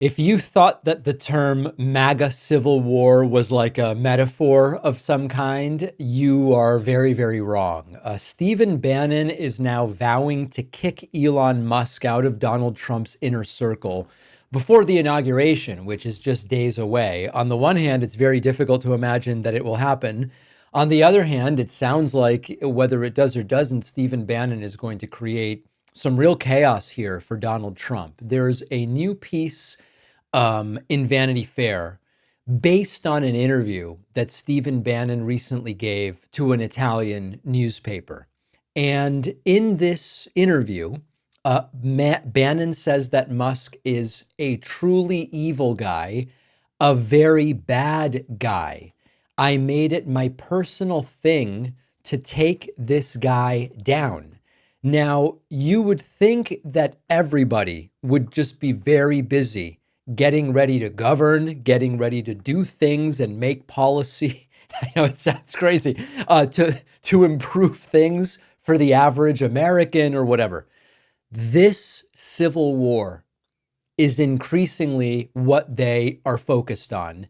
If you thought that the term MAGA civil war was like a metaphor of some kind, you are very, very wrong. Stephen Bannon is now vowing to kick Elon Musk out of Donald Trump's inner circle before the inauguration, which is just days away. On the one hand, it's very difficult to imagine that it will happen. On the other hand, it sounds like whether it does or doesn't, Stephen Bannon is going to create some real chaos here for Donald Trump. There's a new piece in Vanity Fair based on an interview that Stephen Bannon recently gave to an Italian newspaper. And in this interview, Bannon says that Musk is a truly evil guy, a very bad guy. I made it my personal thing to take this guy down. Now, you would think that everybody would just be very busy getting ready to govern, getting ready to do things and make policy. I know it sounds crazy, to improve things for the average American or whatever. This civil war is increasingly what they are focused on,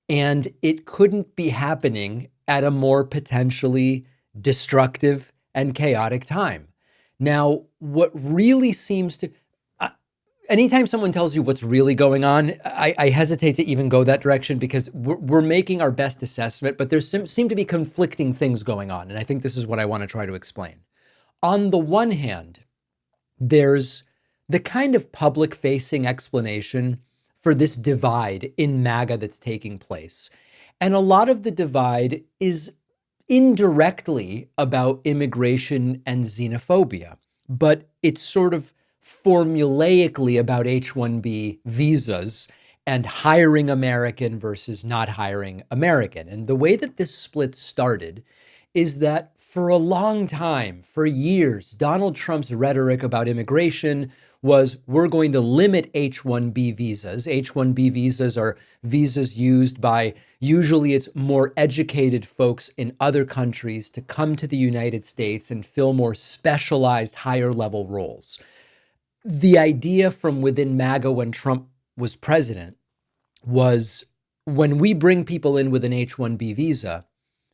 and it couldn't be happening at a more potentially destructive and chaotic time. Now, what really seems to anytime someone tells you what's really going on, I hesitate to even go that direction because we're making our best assessment, but there seem to be conflicting things going on. And I think this is what I want to try to explain. On the one hand, there's the kind of public-facing explanation for this divide in MAGA that's taking place. And a lot of the divide is indirectly about immigration and xenophobia, but it's sort of formulaically about H-1B visas and hiring American versus not hiring American. And the way that this split started is that for a long time, for years, Donald Trump's rhetoric about immigration was we're going to limit H-1B visas. H-1B visas are visas used by usually it's more educated folks in other countries to come to the United States and fill more specialized higher level roles. The idea from within MAGA when Trump was president was when we bring people in with an H-1B visa,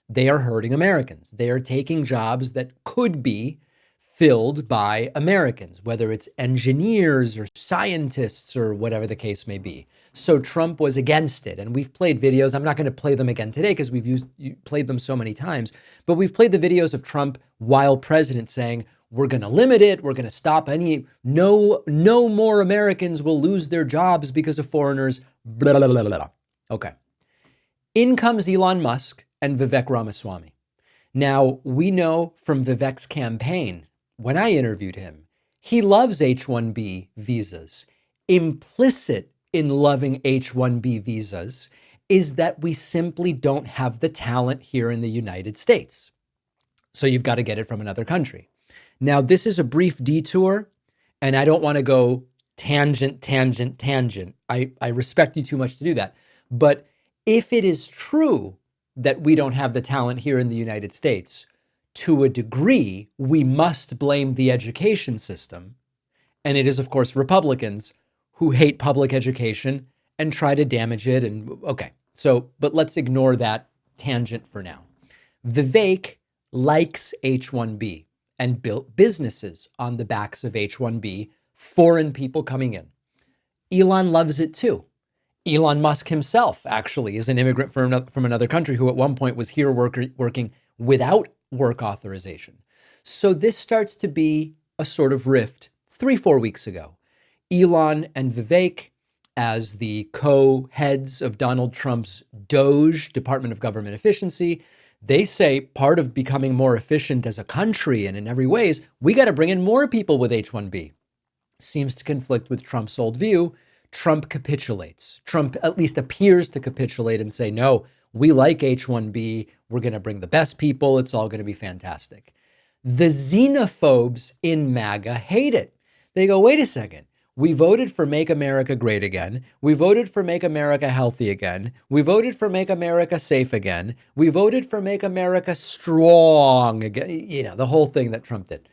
they are hurting Americans. They are taking jobs that could be filled by Americans, whether it's engineers or scientists or whatever the case may be. So Trump was against it. And we've played videos. I'm not going to play them again today because played them so many times. But we've played the videos of Trump while president saying, we're going to limit it. We're going to stop no more Americans will lose their jobs because of foreigners. Blah, blah, blah, blah, blah. Okay. In comes Elon Musk and Vivek Ramaswamy. Now, we know from Vivek's campaign, when I interviewed him, he loves H-1B visas. Implicit in loving H-1B visas is that we simply don't have the talent here in the United States. So you've got to get it from another country. Now, this is a brief detour, and I don't want to go tangent. I respect you too much to do that. But if it is true that we don't have the talent here in the United States, to a degree, we must blame the education system. And it is, of course, Republicans who hate public education and try to damage it. And okay, but let's ignore that tangent for now. Vivek likes H-1B and built businesses on the backs of H-1B, foreign people coming in. Elon loves it too. Elon Musk himself actually is an immigrant from another country who at one point was here working without work authorization. So this starts to be a sort of rift 3-4 weeks ago. Elon and Vivek, as the co-heads of Donald Trump's DOGE, Department of Government Efficiency, they say part of becoming more efficient as a country and in every ways, we got to bring in more people with H-1B. Seems to conflict with Trump's old view. Trump capitulates. Trump at least appears to capitulate and say, no, we like H-1B. We're going to bring the best people. It's all going to be fantastic. The xenophobes in MAGA hate it. They go, wait a second. We voted for Make America Great Again. We voted for Make America Healthy Again. We voted for Make America Safe Again. We voted for Make America Strong again. You know, the whole thing that Trump did.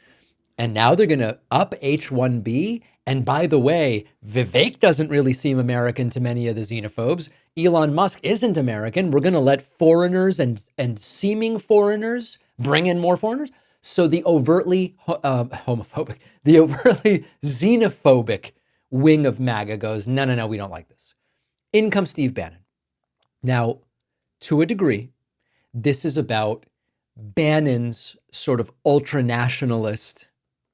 And now they're going to up H-1B And by the way, Vivek doesn't really seem American to many of the xenophobes. Elon Musk isn't American. We're going to let foreigners and seeming foreigners bring in more foreigners. So the overtly homophobic, the overtly xenophobic wing of MAGA goes, no, no, no, we don't like this. In comes Steve Bannon. Now, to a degree, this is about Bannon's sort of ultra-nationalist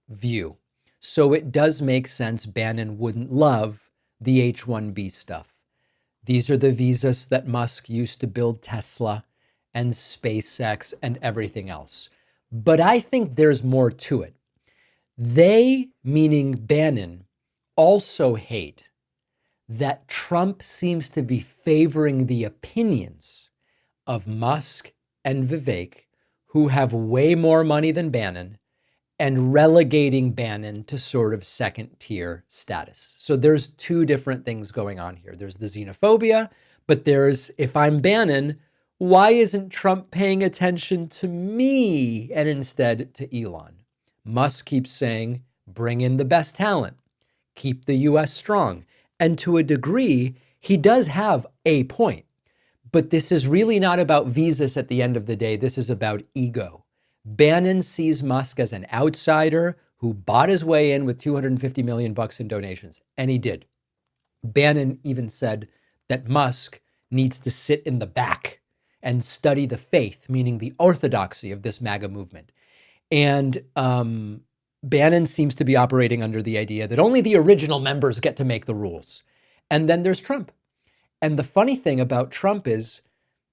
view. So it does make sense Bannon wouldn't love the H-1B stuff. These are the visas that Musk used to build Tesla and SpaceX and everything else. But I think there's more to it. They, meaning Bannon, also hate that Trump seems to be favoring the opinions of Musk and Vivek, who have way more money than Bannon, and relegating Bannon to sort of second tier status. So there's two different things going on here. There's the xenophobia, but there's, if I'm Bannon, why isn't Trump paying attention to me and instead to Elon? Musk keeps saying, bring in the best talent, keep the US strong. And to a degree, he does have a point. But this is really not about visas at the end of the day. This is about ego. Bannon sees Musk as an outsider who bought his way in with $250 million in donations, and he did. Bannon even said that Musk needs to sit in the back and study the faith, meaning the orthodoxy of this MAGA movement. And Bannon seems to be operating under the idea that only the original members get to make the rules. And then there's Trump. And the funny thing about Trump is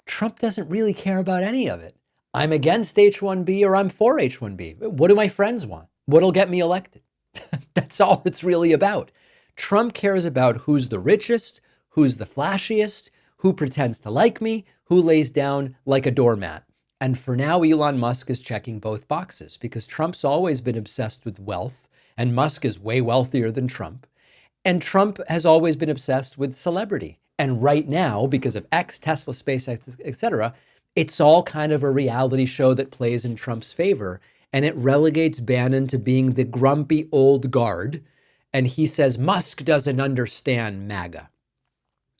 Trump doesn't really care about any of it. I'm against H-1B or I'm for H-1B. What do my friends want? What'll get me elected? That's all it's really about. Trump cares about who's the richest, who's the flashiest, who pretends to like me, who lays down like a doormat. And for now, Elon Musk is checking both boxes because Trump's always been obsessed with wealth and Musk is way wealthier than Trump. And Trump has always been obsessed with celebrity. And right now, because of X, Tesla, SpaceX, etc., it's all kind of a reality show that plays in Trump's favor. And it relegates Bannon to being the grumpy old guard. And he says, Musk doesn't understand MAGA.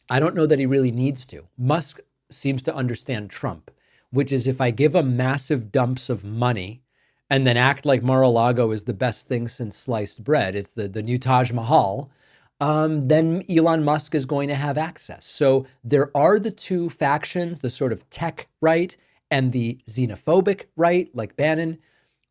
I don't know that he really needs to. Musk seems to understand Trump, which is if I give him massive dumps of money and then act like Mar-a-Lago is the best thing since sliced bread, it's the new Taj Mahal, then Elon Musk is going to have access. So there are the two factions, the sort of tech right and the xenophobic right, like Bannon.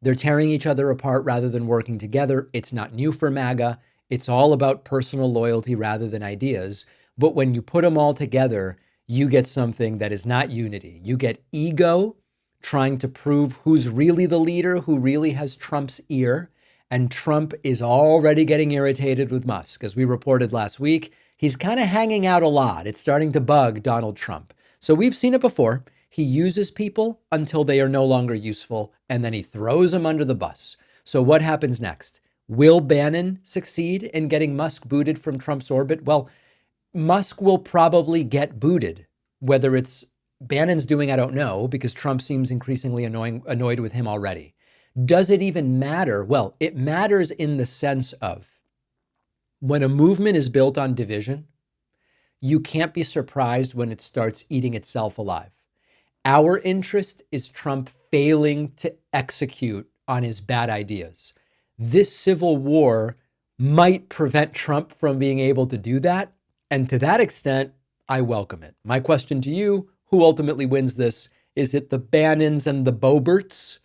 They're tearing each other apart rather than working together. It's not new for MAGA. It's all about personal loyalty rather than ideas. But when you put them all together, you get something that is not unity. You get ego trying to prove who's really the leader, who really has Trump's ear. And Trump is already getting irritated with Musk. As we reported last week, he's kind of hanging out a lot. It's starting to bug Donald Trump. So we've seen it before. He uses people until they are no longer useful, and then he throws them under the bus. So what happens next? Will Bannon succeed in getting Musk booted from Trump's orbit? Well, Musk will probably get booted. Whether it's Bannon's doing, I don't know, because Trump seems increasingly annoyed with him already. Does it even matter? Well, it matters in the sense of when a movement is built on division, you can't be surprised when it starts eating itself alive. Our interest is Trump failing to execute on his bad ideas. This civil war might prevent Trump from being able to do that. And to that extent, I welcome it. My question to you, who ultimately wins this? Is it the Bannons and the Boberts?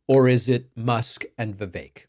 Or is it Musk and Vivek?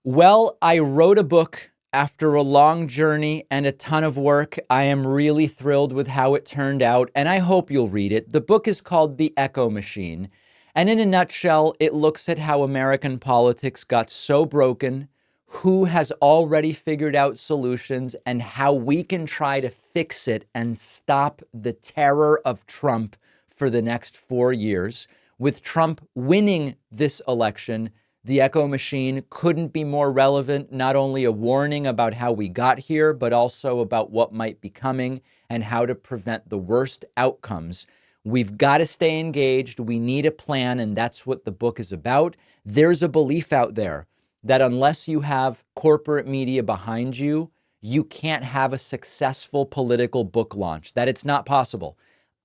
Well, I wrote a book after a long journey and a ton of work. I am really thrilled with how it turned out, and I hope you'll read it. The book is called The Echo Machine. And in a nutshell, it looks at how American politics got so broken, who has already figured out solutions, and how we can try to fix it and stop the terror of Trump for the next 4 years. With Trump winning this election, the Echo Machine couldn't be more relevant, not only a warning about how we got here, but also about what might be coming and how to prevent the worst outcomes. We've got to stay engaged. We need a plan, and that's what the book is about. There's a belief out there that unless you have corporate media behind you, you can't have a successful political book launch, that it's not possible.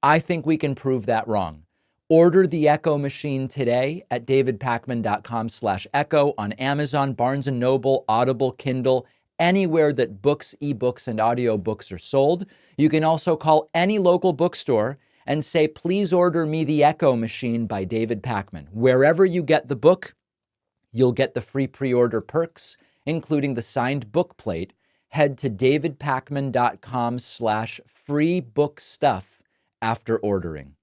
I think we can prove that wrong. Order the Echo machine today at davidpakman.com/echo on Amazon, Barnes & Noble, Audible, Kindle, anywhere that books, ebooks, and audiobooks are sold. You can also call any local bookstore and say, please order me the Echo machine by David Pakman. Wherever you get the book, you'll get the free pre-order perks, including the signed book plate. Head to davidpakman.com/free book stuff after ordering.